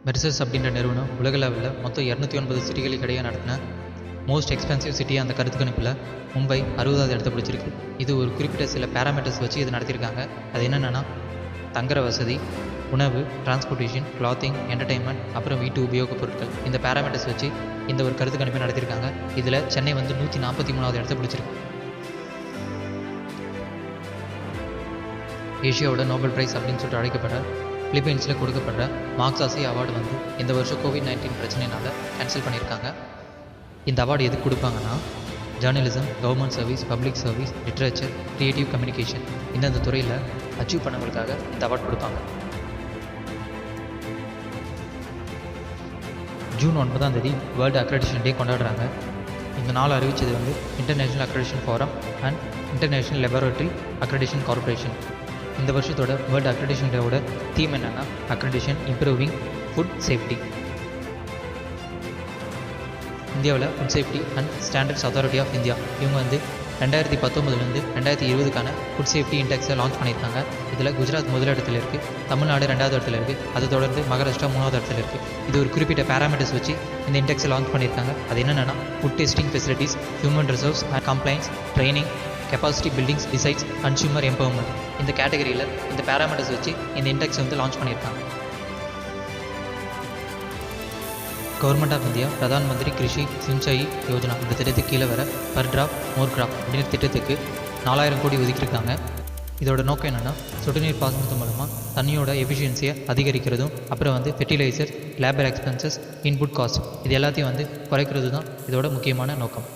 மெர்சர்ஸ் அப்படின்ற நிறுவனம் உலக லெவலில் மொத்தம் 209 சிட்டிகளுக்கிடையே நடத்தின மோஸ்ட் எக்ஸ்பென்சிவ் சிட்டி அந்த கருத்து கணிப்பில் மும்பை 60வது இடத்த பிடிச்சிருக்கு. இது ஒரு குறிப்பிட்ட சில பேராமீட்டர்ஸ் வச்சு இது நடத்தியிருக்காங்க. அது என்னென்னா தங்குற வசதி, உணவு, டிரான்ஸ்போர்ட்டேஷன், கிளாத்திங், என்டர்டெயின்மெண்ட், அப்புறம் வீட்டு உபயோகப் பொருட்கள். இந்த பேராமீட்டர்ஸ் வச்சு இந்த ஒரு கருத்து கணிப்பை நடத்தியிருக்காங்க. இதில் சென்னை 143வது இடத்த பிடிச்சிருக்கு. ஏஷியாவோட நோபல் பிரைஸ் அப்படின்னு சொல்லிட்டு அழைக்கப்படுற பிலிப்பைன்ஸில் கொடுக்கப்படுற மார்க்சாசி அவார்டு இந்த வருஷம் கோவிட்-19 பிரச்சனைனால கேன்சல் பண்ணியிருக்காங்க. இந்த அவார்டு எதுக்கு கொடுப்பாங்கன்னா journalism, government service, public service, literature, creative communication இந்தந்த துறையில் அச்சீவ் பண்ணவங்களுக்காக இந்த அவார்டு கொடுப்பாங்க. ஜூன் 9 வேர்ல்டு அக்ரெடிஷன் டே கொண்டாடுறாங்க. இந்த நாள் அறிவித்தது international accreditation forum and international laboratory accreditation corporation. இந்த வருஷத்தோட வேர்ல்டு அக்ரெடிஷன் டேவோட தீம் என்னென்னா அக்ரெடிஷன் இம்ப்ரூவிங் ஃபுட் சேஃப்டி. இந்தியாவில் food safety and standards authority of India இவங்க 2019 2020க்கான ஃபுட் சேஃப்டி இண்டெக்ஸை லான்ச் பண்ணியிருக்காங்க. இதில் குஜராத் முதலிடத்தில் இருக்குது, தமிழ்நாடு 2வது இடத்துல இருக்குது, அதை தொடர்ந்து மகாராஷ்டிரா 3வது இடத்துல இருக்குது. இது ஒரு குறிப்பிட்ட பேராமீட்டர்ஸ் வச்சு இந்த இண்டெக்ஸை லான்ச் பண்ணியிருக்காங்க. அது என்னென்னா food testing facilities, human resource and complaints, training, capacity buildings, decides, consumer empowerment. இந்த கேட்டகரியில் இந்த பேராமீட்டர்ஸ் வச்சு இந்த இண்டெக்ஸ் லான்ச் பண்ணியிருக்காங்க. Government of India Pradhan Mantri Krishi சிஞ்சாயி Yojana இந்த திட்டத்துக்கு கீழே வர பர் டிராப் மோர் கிராப் அப்படின்ற திட்டத்துக்கு 4000 கோடி ஒதுக்கியிருக்காங்க. இதோட நோக்கம் என்னென்னா சொட்டு நீர் பாசனத்து மூலமாக தண்ணியோட எஃபிஷியன்சியை அதிகரிக்கிறதும், அப்புறம் fertiliser, labour expenses, input cost இது எல்லாத்தையும் குறைக்கிறது தான் இதோட முக்கியமான நோக்கம்.